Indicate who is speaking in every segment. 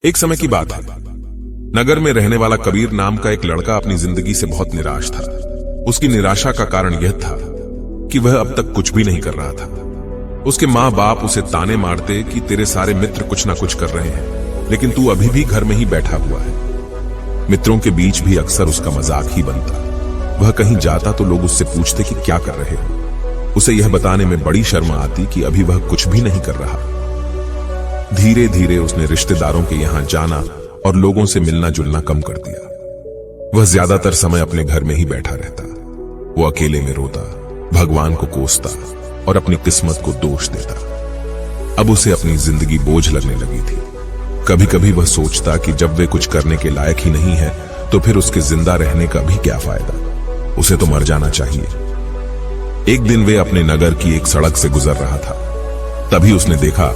Speaker 1: एक समय की बात है। नगर में रहने वाला कबीर नाम का एक लड़का अपनी जिंदगी से बहुत निराश था। उसकी निराशा का कारण यह था कि वह अब तक कुछ भी नहीं कर रहा था। उसके माँ बाप उसे ताने मारते कि तेरे सारे मित्र कुछ ना कुछ कर रहे हैं, लेकिन तू अभी भी घर में ही बैठा हुआ है। मित्रों के बीच भी अक्सर उसका मजाक ही बनता। वह कहीं जाता तो लोग उससे पूछते कि क्या कर रहे हो। उसे यह बताने में बड़ी शर्म आती कि अभी वह कुछ भी नहीं कर रहा। धीरे धीरे उसने रिश्तेदारों के यहां जाना और लोगों से मिलना जुलना कम कर दिया। वह ज्यादातर समय अपने घर में ही बैठा रहता। वो अकेले में रोता, भगवान को कोसता और अपनी किस्मत को दोष देता। अब उसे अपनी जिंदगी बोझ लगने लगी थी। कभी कभी वह सोचता कि जब वे कुछ करने के लायक ही नहीं है तो फिर उसके जिंदा रहने का भी क्या फायदा। उसे तो मर जाना चाहिए। एक दिन वे अपने नगर की एक सड़क से गुजर रहा था। तभी उसने देखा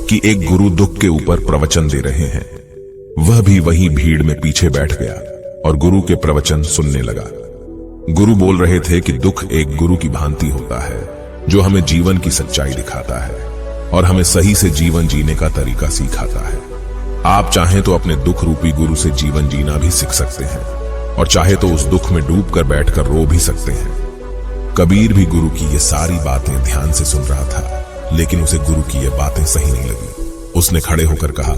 Speaker 1: कि एक गुरु दुख के ऊपर प्रवचन दे रहे हैं। वह भी वही भीड़ में पीछे बैठ गया और गुरु के प्रवचन सुनने लगा। गुरु बोल रहे थे कि दुख एक गुरु की भांति होता है जो हमें जीवन की सच्चाई दिखाता है और हमें सही से जीवन जीने का तरीका सिखाता है। आप चाहें तो अपने दुख रूपी गुरु से जीवन जीना भी सीख सकते हैं और चाहे तो उस दुख में डूबकर बैठकर रो भी सकते हैं। कबीर भी गुरु की ये सारी बातें ध्यान से सुन रहा था, लेकिन उसे गुरु की ये बातें सही नहीं लगी। उसने खड़े होकर कहा,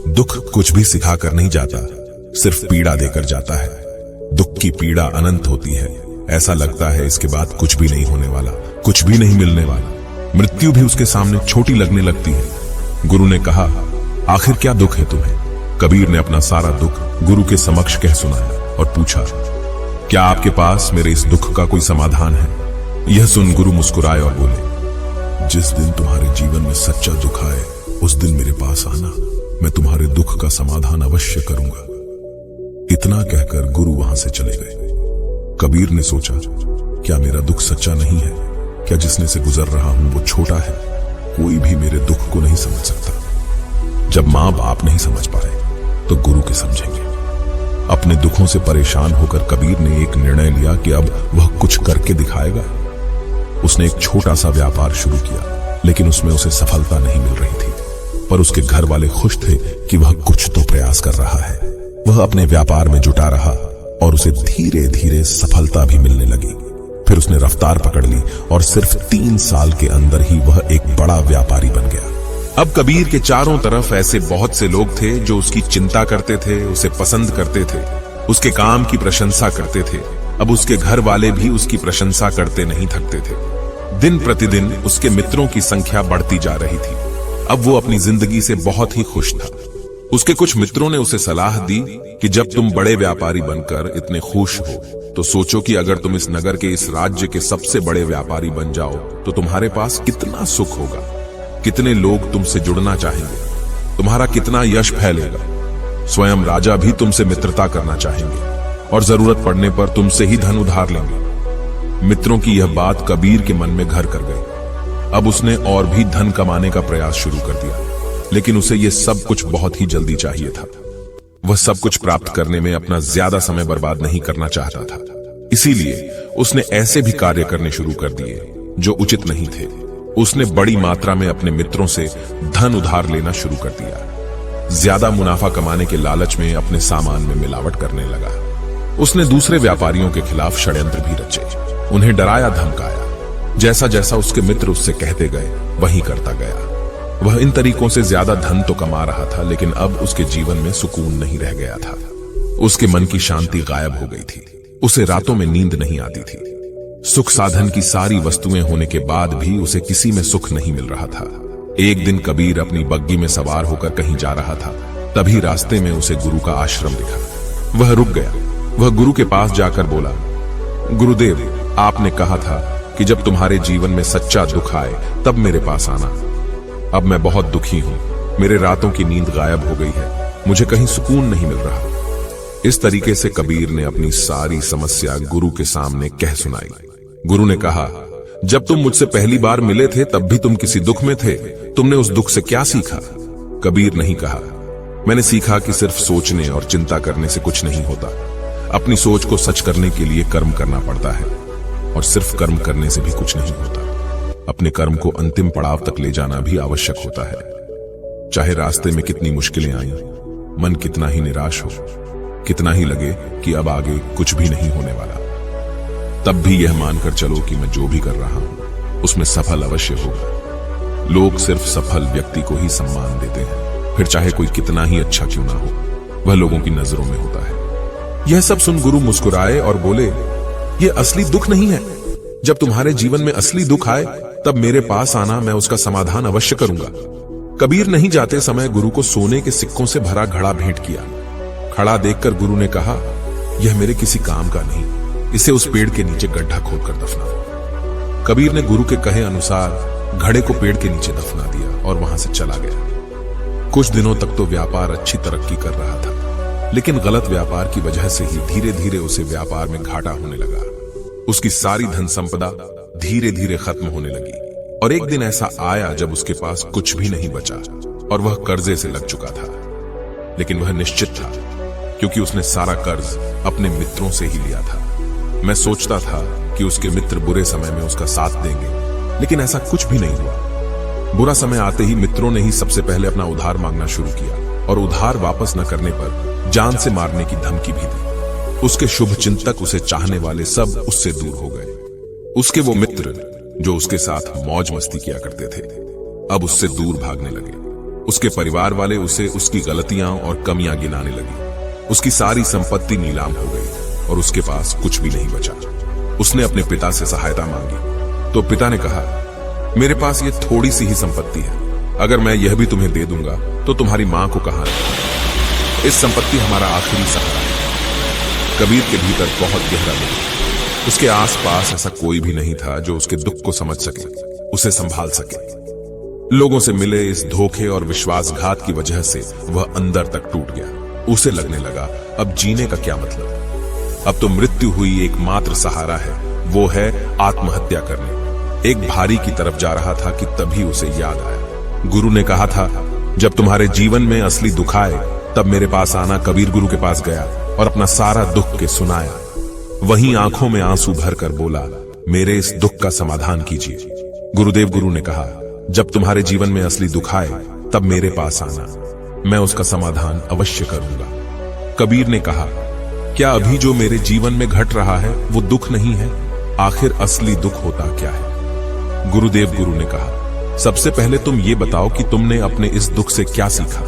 Speaker 1: दुख कुछ भी सिखाकर नहीं जाता, सिर्फ पीड़ा देकर जाता है। दुख की पीड़ा अनंत होती है। ऐसा लगता है इसके बाद कुछ भी नहीं होने वाला, कुछ भी नहीं मिलने वाला। मृत्यु भी उसके सामने छोटी लगने लगती है। गुरु ने कहा, आखिर क्या दुख है तुम्हें? कबीर ने अपना सारा दुख गुरु के समक्ष कह सुनाया और पूछा, क्या आपके पास मेरे इस दुख का कोई समाधान है? यह सुन गुरु मुस्कुराए और बोले, जिस दिन तुम्हारे जीवन में सच्चा दुख आए उस दिन मेरे पास आना, मैं तुम्हारे दुख का समाधान अवश्य करूंगा। इतना कहकर गुरु वहां से चले गए। कबीर ने सोचा, क्या मेरा दुख सच्चा नहीं है? क्या जिसने से गुजर रहा हूं वो छोटा है? कोई भी मेरे दुख को नहीं समझ सकता। जब मां बाप नहीं समझ पाए तो गुरु के समझेंगे। अपने दुखों से परेशान होकर कबीर ने एक निर्णय लिया कि अब वह कुछ करके दिखाएगा। उसने एक छोटा सा व्यापार शुरू किया, लेकिन उसमें उसे सफलता नहीं मिल रही थी। पर उसके घर वाले खुश थे कि वह कुछ तो प्रयास कर रहा है। वह अपने व्यापार में जुटा रहा और उसे धीरे धीरे सफलता भी मिलने लगी। फिर उसने रफ्तार पकड़ ली और सिर्फ 3 साल के अंदर ही वह एक बड़ा व्यापारी बन गया। अब कबीर के चारों तरफ ऐसे बहुत से लोग थे जो उसकी चिंता करते थे, उसे पसंद करते थे, उसके काम की प्रशंसा करते थे। अब उसके घर वाले भी उसकी प्रशंसा करते नहीं थकते थे। दिन प्रतिदिन उसके मित्रों की संख्या बढ़ती जा रही थी। अब वो अपनी जिंदगी से बहुत ही खुश था। उसके कुछ मित्रों ने उसे सलाह दी कि जब तुम बड़े व्यापारी बनकर इतने खुश हो तो सोचो कि अगर तुम इस नगर के, इस राज्य के सबसे बड़े व्यापारी बन जाओ तो तुम्हारे पास कितना सुख होगा, कितने लोग तुमसे जुड़ना चाहेंगे, तुम्हारा कितना यश फैलेगा। स्वयं राजा भी तुमसे मित्रता करना चाहेंगे और जरूरत पड़ने पर तुमसे ही धन उधार लेंगे। मित्रों की यह बात कबीर के मन में घर कर गई। अब उसने और भी धन कमाने का प्रयास शुरू कर दिया, लेकिन उसे यह सब कुछ बहुत ही जल्दी चाहिए था। वह सब कुछ प्राप्त करने में अपना ज्यादा समय बर्बाद नहीं करना चाहता था। इसीलिए उसने ऐसे भी कार्य करने शुरू कर दिए जो उचित नहीं थे। उसने बड़ी मात्रा में अपने मित्रों से धन उधार लेना शुरू कर दिया। ज्यादा मुनाफा कमाने के लालच में अपने सामान में मिलावट करने लगा। उसने दूसरे व्यापारियों के खिलाफ षड्यंत्र भी रचे, उन्हें डराया धमकाया। जैसा जैसा उसके मित्र उससे कहते गए वही करता गया। वह इन तरीकों से ज्यादा धन तो कमा रहा था, लेकिन अब उसके जीवन में सुकून नहीं रह गया था। उसके मन की शांति गायब हो गई थी। उसे रातों में नींद नहीं आती थी। सुख साधन की सारी वस्तुएं होने के बाद भी उसे किसी में सुख नहीं मिल रहा था। एक दिन कबीर अपनी बग्गी में सवार होकर कहीं जा रहा था। तभी रास्ते में उसे गुरु का आश्रम दिखा। वह रुक गया। वह गुरु के पास जाकर बोला, गुरुदेव, आपने कहा था कि जब तुम्हारे जीवन में सच्चा दुख आए तब मेरे पास आना। अब मैं बहुत दुखी हूं। मेरे रातों की नींद गायब हो गई है। मुझे कहीं सुकून नहीं मिल रहा। इस तरीके से कबीर ने अपनी सारी समस्या गुरु के सामने कह सुनाई। गुरु ने कहा, जब तुम मुझसे पहली बार मिले थे तब भी तुम किसी दुख में थे। तुमने उस दुख से क्या सीखा? कबीर नहीं कहा, मैंने सीखा कि सिर्फ सोचने और चिंता करने से कुछ नहीं होता। अपनी सोच को सच करने के लिए कर्म करना पड़ता है और सिर्फ कर्म करने से भी कुछ नहीं होता। अपने कर्म को अंतिम पड़ाव तक ले जाना भी आवश्यक होता है। चाहे रास्ते में कितनी मुश्किलें आईं, मन कितना ही निराश हो, कितना ही लगे कि अब आगे कुछ भी नहीं होने वाला, तब भी यह मानकर चलो कि मैं जो भी कर रहा हूं उसमें सफल अवश्य होगा। लोग सिर्फ सफल व्यक्ति को ही सम्मान देते हैं, फिर चाहे कोई कितना ही अच्छा क्यों ना हो, वह लोगों की नजरों में होता है। यह सब सुन गुरु मुस्कुराए और बोले, यह असली दुख नहीं है। जब तुम्हारे जीवन में असली दुख आए तब मेरे पास आना, मैं उसका समाधान अवश्य करूंगा। कबीर नहीं जाते समय गुरु को सोने के सिक्कों से भरा घड़ा भेंट किया। खड़ा देखकर गुरु ने कहा, यह मेरे किसी काम का नहीं, इसे उस पेड़ के नीचे गड्ढा खोदकर दफना। कबीर ने गुरु के कहे अनुसार घड़े को पेड़ के नीचे दफना दिया और वहां से चला गया। कुछ दिनों तक तो व्यापार अच्छी तरक्की कर रहा था, लेकिन गलत व्यापार की वजह से ही धीरे धीरे उसे व्यापार में घाटा होने लगा। उसकी सारी धन संपदा धीरे धीरे खत्म होने लगी और एक दिन ऐसा आया जब उसके पास कुछ भी नहीं बचा और वह कर्जे से लग चुका था। लेकिन वह निश्चित था, क्योंकि उसने सारा कर्ज अपने मित्रों से ही लिया था। मैं सोचता था कि उसके मित्र बुरे समय में उसका साथ देंगे, लेकिन ऐसा कुछ भी नहीं हुआ। बुरा समय आते ही मित्रों ने ही सबसे पहले अपना उधार मांगना शुरू किया और उधार वापस न करने पर जान से मारने की धमकी भी दी। उसके शुभ चिंतक, उसे चाहने वाले सब उससे दूर हो गए। उसके वो मित्र जो उसके साथ मौज मस्ती किया करते थे, अब उससे दूर भागने लगे। उसके परिवार वाले उसे उसकी गलतियां और कमियां गिनाने लगी। उसकी सारी संपत्ति नीलाम हो गई और उसके पास कुछ भी नहीं बचा। उसने अपने पिता से सहायता मांगी तो पिता ने कहा, मेरे पास ये थोड़ी सी ही संपत्ति है, अगर मैं यह भी तुम्हें दे दूंगा तो तुम्हारी मां को कहां रखूं? इस संपत्ति हमारा आखिरी सहारा है। कबीर के भीतर बहुत गहरा दुख। उसके आसपास ऐसा कोई भी नहीं था जो उसके दुख को समझ सके, उसे संभाल सके। लोगों से मिले इस धोखे और विश्वासघात की वजह से वह अंदर तक टूट गया। उसे लगने लगा, अब जीने का क्या मतलब? अब तो मृत्यु हुई एकमात्र सहारा है, वो है आत्महत्या करने। एक भारी की तरफ जा रहा था कि तभी उसे याद आया, गुरु ने कहा था, जब तुम्हारे जीवन में असली दुख आए तब मेरे पास आना। कबीर गुरु के पास गया और अपना सारा दुख के सुनाया। वहीं आंखों में आंसू भरकर बोला, मेरे इस दुख का समाधान कीजिए। गुरुदेव गुरु ने कहा, जब तुम्हारे जीवन में असली दुख आए तब मेरे पास आना, मैं उसका समाधान अवश्य करूंगा। कबीर ने कहा, क्या अभी जो मेरे जीवन में घट रहा है वो दुख नहीं है? आखिर असली दुख होता क्या है? गुरुदेव गुरु ने कहा, सबसे पहले तुम ये बताओ कि तुमने अपने इस दुख से क्या सीखा?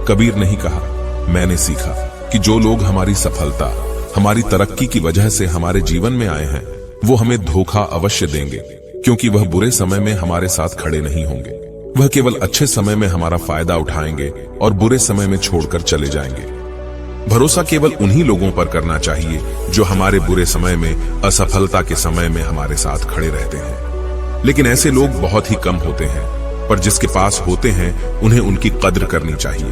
Speaker 1: कबीर ने ही कहा, मैंने सीखा कि जो लोग हमारी सफलता, हमारी तरक्की की वजह से हमारे जीवन में आए हैं, वो हमें धोखा अवश्य देंगे, क्योंकि वह बुरे समय में हमारे साथ खड़े नहीं होंगे। वह केवल अच्छे समय में हमारा फायदा उठाएंगे और बुरे समय में छोड़कर चले जाएंगे। भरोसा केवल उन्हीं लोगों पर करना चाहिए जो हमारे बुरे समय में, असफलता के समय में हमारे साथ खड़े रहते हैं। लेकिन ऐसे लोग बहुत ही कम होते हैं, पर जिसके पास होते हैं उन्हें उनकी कद्र करनी चाहिए,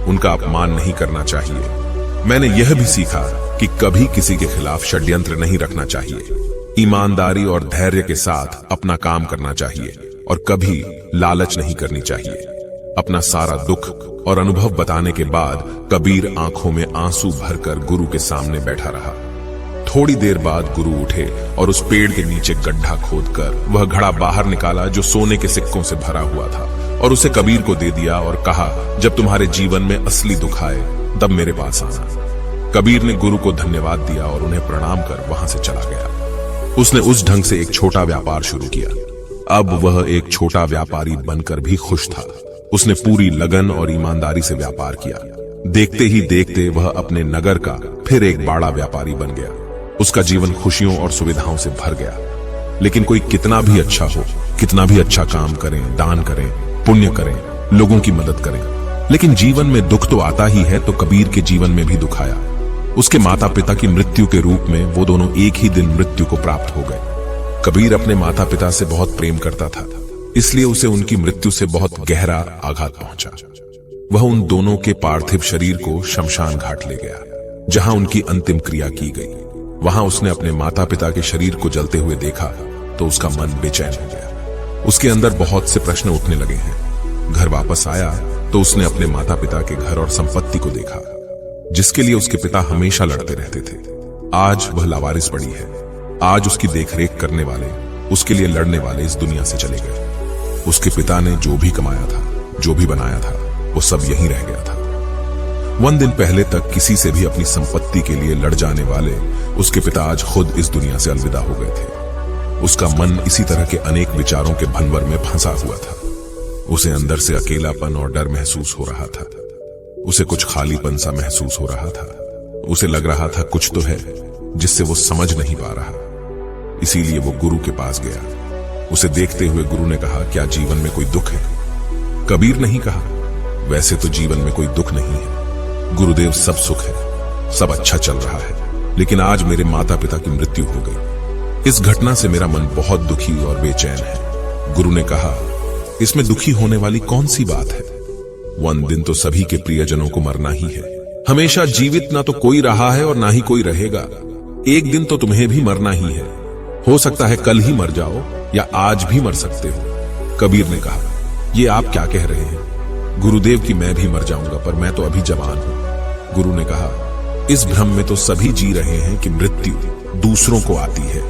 Speaker 1: उनका अपमान नहीं करना चाहिए। मैंने यह भी सीखा कि कभी किसी के खिलाफ षड्यंत्र नहीं रखना चाहिए। ईमानदारी और धैर्य के साथ अपना काम करना चाहिए और कभी लालच नहीं करनी चाहिए। अपना सारा दुख और अनुभव बताने के बाद कबीर आंखों में आंसू भरकर गुरु के सामने बैठा रहा। थोड़ी देर बाद गुरु उठे और उस पेड़ के नीचे गड्ढा खोदकर वह घड़ा बाहर निकाला जो सोने के सिक्कों से भरा हुआ था और उसे कबीर को दे दिया और कहा, जब तुम्हारे जीवन में असली दुख आए तब मेरे पास आना। कबीर ने गुरु को धन्यवाद दिया और उन्हें प्रणाम कर वहां से चला गया। उसने उस ढंग से एक छोटा व्यापार शुरू किया। अब वह एक छोटा व्यापारी बनकर भी खुश था। उसने पूरी लगन और ईमानदारी से व्यापार किया। देखते ही देखते वह अपने नगर का फिर एक बड़ा व्यापारी बन गया। उसका जीवन खुशियों और सुविधाओं से भर गया। लेकिन कोई कितना भी अच्छा हो, कितना भी अच्छा काम करें, दान करें, पुण्य करें, लोगों की मदद करें, लेकिन जीवन में दुख तो आता ही है। तो कबीर के जीवन में भी दुख आया। उसके माता पिता की मृत्यु के रूप में वो दोनों एक ही दिन मृत्यु को प्राप्त हो गए। कबीर अपने माता पिता से बहुत प्रेम करता था, इसलिए उसे उनकी मृत्यु से बहुत गहरा आघात पहुंचा। वह उन दोनों के पार्थिव शरीर को शमशान घाट ले गया, जहां उनकी अंतिम क्रिया की गई। वहां उसने अपने माता पिता के शरीर को जलते हुए देखा तो उसका मन बेचैन हो गया। उसके अंदर बहुत से प्रश्न उठने लगे हैं। घर वापस आया तो उसने अपने माता पिता के घर और संपत्ति को देखा, जिसके लिए उसके पिता हमेशा लड़ते रहते थे। आज वह लावारिस पड़ी है। आज उसकी देखरेख करने वाले, उसके लिए लड़ने वाले इस दुनिया से चले गए। उसके पिता ने जो भी कमाया था, जो भी बनाया था, वो सब यहीं रह गया था। दिन पहले तक किसी से भी अपनी संपत्ति के लिए लड़ जाने वाले उसके पिता आज खुद इस दुनिया से अलविदा हो गए थे। उसका मन इसी तरह के अनेक विचारों के भंवर में फंसा हुआ था। उसे अंदर से अकेलापन और डर महसूस हो रहा था। उसे कुछ खालीपन सा महसूस हो रहा था। उसे लग रहा था कुछ तो है जिससे वो समझ नहीं पा रहा। इसीलिए वो गुरु के पास गया। उसे देखते हुए गुरु ने कहा, क्या जीवन में कोई दुख है? कबीर नहीं कहा, वैसे तो जीवन में कोई दुख नहीं है गुरुदेव, सब सुख है, सब अच्छा चल रहा है, लेकिन आज मेरे माता पिता की मृत्यु हो गई। इस घटना से मेरा मन बहुत दुखी और बेचैन है। गुरु ने कहा, इसमें दुखी होने वाली कौन सी बात है? वन दिन तो सभी के प्रियजनों को मरना ही है। हमेशा जीवित ना तो कोई रहा है और ना ही कोई रहेगा। एक दिन तो तुम्हें भी मरना ही है। हो सकता है कल ही मर जाओ या आज भी मर सकते हो। कबीर ने कहा, ये आप क्या कह रहे हैं? गुरुदेव की मैं भी मर जाऊंगा, पर मैं तो अभी जवान हूं। गुरु ने कहा, इस भ्रम में तो सभी जी रहे हैं कि मृत्यु दूसरों को आती है,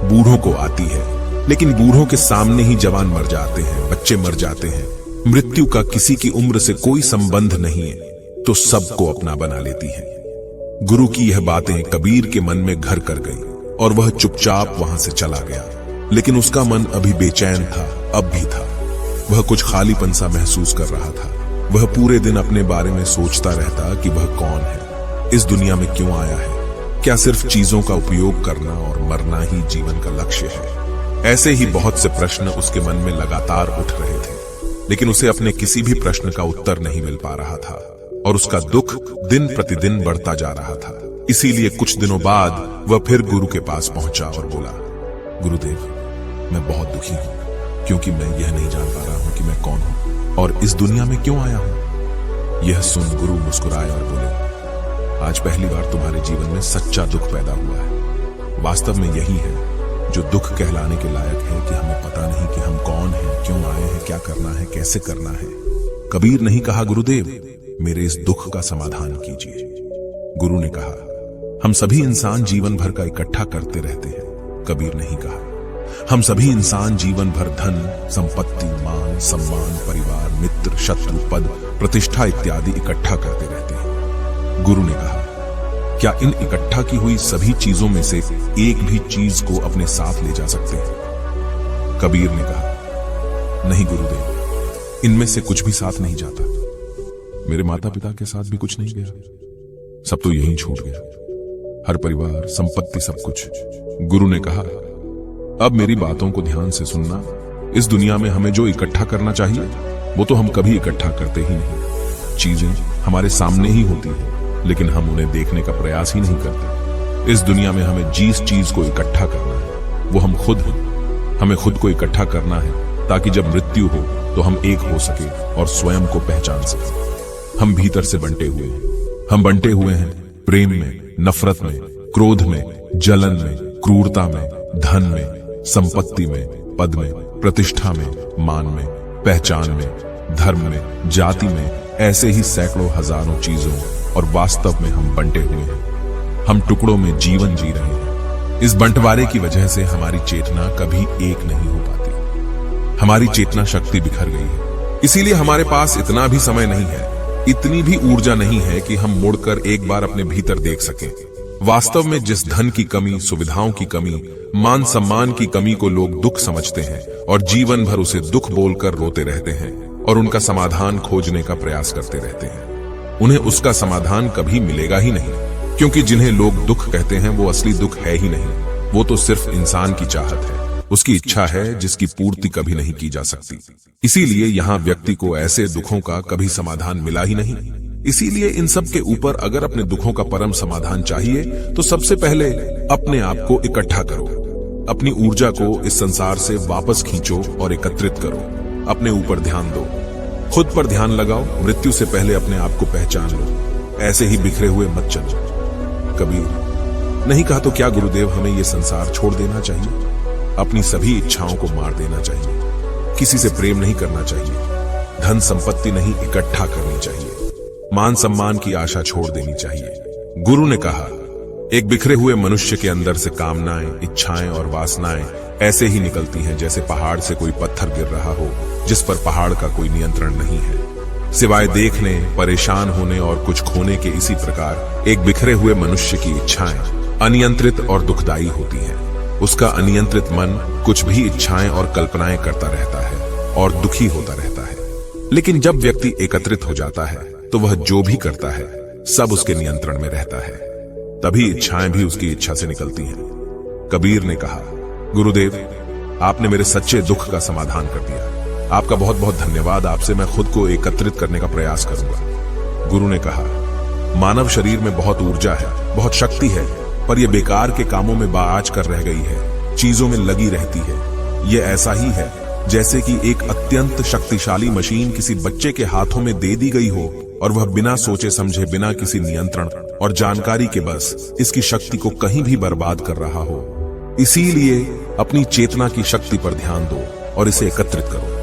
Speaker 1: बूढ़ों को आती है, लेकिन बूढ़ों के सामने ही जवान मर जाते हैं, बच्चे मर जाते हैं। मृत्यु का किसी की उम्र से कोई संबंध नहीं है, तो सबको अपना बना लेती है। गुरु की यह बातें कबीर के मन में घर कर गई और वह चुपचाप वहां से चला गया। लेकिन उसका मन अभी बेचैन था, अब भी था। वह कुछ खालीपन सा महसूस कर रहा था। वह पूरे दिन अपने बारे में सोचता रहता कि वह कौन है, इस दुनिया में क्यों आया है, क्या सिर्फ चीजों का उपयोग करना और मरना ही जीवन का लक्ष्य है? ऐसे ही बहुत से प्रश्न उसके मन में लगातार उठ रहे थे, लेकिन उसे अपने किसी भी प्रश्न का उत्तर नहीं मिल पा रहा था और उसका दुख दिन प्रतिदिन बढ़ता जा रहा था। इसीलिए कुछ दिनों बाद वह फिर गुरु के पास पहुंचा और बोला, गुरुदेव, मैं बहुत दुखी हूं क्योंकि मैं यह नहीं जान पा रहा हूं कि मैं कौन हूं और इस दुनिया में क्यों आया हूं। यह सुन गुरु मुस्कुराए और बोले, आज पहली बार तुम्हारे जीवन में सच्चा दुख पैदा हुआ है। वास्तव में यही है जो दुख कहलाने के लायक है कि हमें पता नहीं कि हम कौन हैं, क्यों आए हैं, क्या करना है, कैसे करना है। कबीर नहीं कहा, गुरुदेव, मेरे इस दुख का समाधान कीजिए। गुरु ने कहा, हम सभी इंसान जीवन भर का इकट्ठा करते रहते हैं। कबीर नहीं कहा, हम सभी इंसान जीवन भर धन, संपत्ति, मान, सम्मान, परिवार, मित्र, शत्रु, पद, प्रतिष्ठा इत्यादि इकट्ठा करते रहते हैं। गुरु ने कहा, क्या इन इकट्ठा की हुई सभी चीजों में से एक भी चीज को अपने साथ ले जा सकते हैं? कबीर ने कहा, नहीं गुरुदेव, इनमें से कुछ भी साथ नहीं जाता। मेरे माता पिता के साथ भी कुछ नहीं गया, सब तो यहीं छूट गया, हर परिवार, संपत्ति, सब कुछ। गुरु ने कहा, अब मेरी बातों को ध्यान से सुनना। इस दुनिया में हमें जो इकट्ठा करना चाहिए वो तो हम कभी इकट्ठा करते ही नहीं। चीजें हमारे सामने ही होती है, लेकिन हम उन्हें देखने का प्रयास ही नहीं करते। इस दुनिया में हमें जिस चीज को इकट्ठा करना है वो हम खुद हैं। हमें खुद को इकट्ठा करना है ताकि जब मृत्यु हो तो हम एक हो सके और स्वयं को पहचान सके। हम भीतर से बंटे हुए हैं। हम बंटे हुए हैं प्रेम में, नफरत में, क्रोध में, जलन में, क्रूरता में, धन में, संपत्ति में, पद में, प्रतिष्ठा में, मान में, पहचान में, धर्म में, जाति में, ऐसे ही सैकड़ों हजारों चीजों, और वास्तव में हम बंटे हुए हैं। हम टुकड़ों में जीवन जी रहे हैं। इस बंटवारे की वजह से हमारी चेतना कभी एक नहीं हो पाती। हमारी चेतना शक्ति बिखर गई है। इसीलिए हमारे पास इतना भी समय नहीं है, इतनी भी ऊर्जा नहीं है कि हम मुड़कर एक बार अपने भीतर देख सकें। वास्तव में जिस धन की कमी, सुविधाओं की कमी, मान सम्मान की कमी को लोग दुख समझते हैं और जीवन भर उसे दुख बोलकर रोते रहते हैं और उनका समाधान खोजने का प्रयास करते रहते हैं, उन्हें उसका समाधान कभी मिलेगा ही नहीं, क्योंकि जिन्हें लोग दुख कहते हैं वो असली दुख है ही नहीं। वो तो सिर्फ इंसान की चाहत है, उसकी इच्छा है जिसकी पूर्ति कभी नहीं की जा सकती। इसीलिए यहाँ व्यक्ति को ऐसे दुखों का कभी समाधान मिला ही नहीं। इसीलिए इन सब के ऊपर अगर अपने दुखों का परम समाधान चाहिए तो सबसे पहले अपने आप को इकट्ठा करो। अपनी ऊर्जा को इस संसार से वापस खींचो और एकत्रित करो। अपने ऊपर ध्यान दो, खुद पर ध्यान लगाओ। मृत्यु से पहले अपने आप को पहचान लो। ऐसे ही बिखरे हुए मत चलो। कबीर नहीं कहा तो क्या गुरुदेव, हमें ये संसार छोड़ देना चाहिए? अपनी सभी इच्छाओं को मार देना चाहिए। किसी से प्रेम नहीं करना चाहिए। धन संपत्ति नहीं इकट्ठा करनी चाहिए। मान सम्मान की आशा छोड़ देनी चाहिए। गुरु ने कहा, एक बिखरे हुए मनुष्य के अंदर से कामनाएं, इच्छाएं और वासनाएं ऐसे ही निकलती हैं जैसे पहाड़ से कोई पत्थर गिर रहा हो जिस पर पहाड़ का कोई नियंत्रण नहीं है। सिवाय देखने, परेशान होने और कुछ खोने के। इसी प्रकार एक बिखरे हुए मनुष्य की इच्छाएं अनियंत्रित और दुखदायी होती हैं। उसका अनियंत्रित मन कुछ भी इच्छाएं और कल्पनाएं करता रहता है और दुखी होता रहता है। लेकिन जब व्यक्ति एकत्रित हो जाता है तो वह जो भी करता है सब उसके नियंत्रण में रहता है। तभी इच्छाएं भी उसकी इच्छा से निकलती हैं। कबीर ने कहा, गुरुदेव, आपने मेरे सच्चे दुख का समाधान कर दिया। आपका बहुत बहुत धन्यवाद। आपसे मैं खुद को एकत्रित करने का प्रयास करूंगा। गुरु ने कहा, मानव शरीर में बहुत ऊर्जा है, बहुत शक्ति है, पर यह बेकार के कामों में बाज कर रह गई है, चीजों में लगी रहती है। यह ऐसा ही है जैसे कि एक अत्यंत शक्तिशाली मशीन किसी बच्चे के हाथों में दे दी गई हो और वह बिना सोचे समझे, बिना किसी नियंत्रण और जानकारी के बस इसकी शक्ति को कहीं भी बर्बाद कर रहा हो। इसीलिए अपनी चेतना की शक्ति पर ध्यान दो और इसे एकत्रित करो।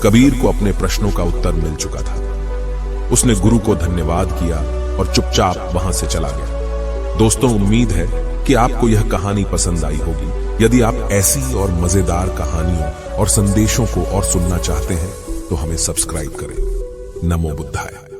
Speaker 1: कबीर को अपने प्रश्नों का उत्तर मिल चुका था। उसने गुरु को धन्यवाद किया और चुपचाप वहां से चला गया। दोस्तों, उम्मीद है कि आपको यह कहानी पसंद आई होगी। यदि आप ऐसी और मजेदार कहानियों और संदेशों को और सुनना चाहते हैं तो हमें सब्सक्राइब करें। नमो बुद्धाय।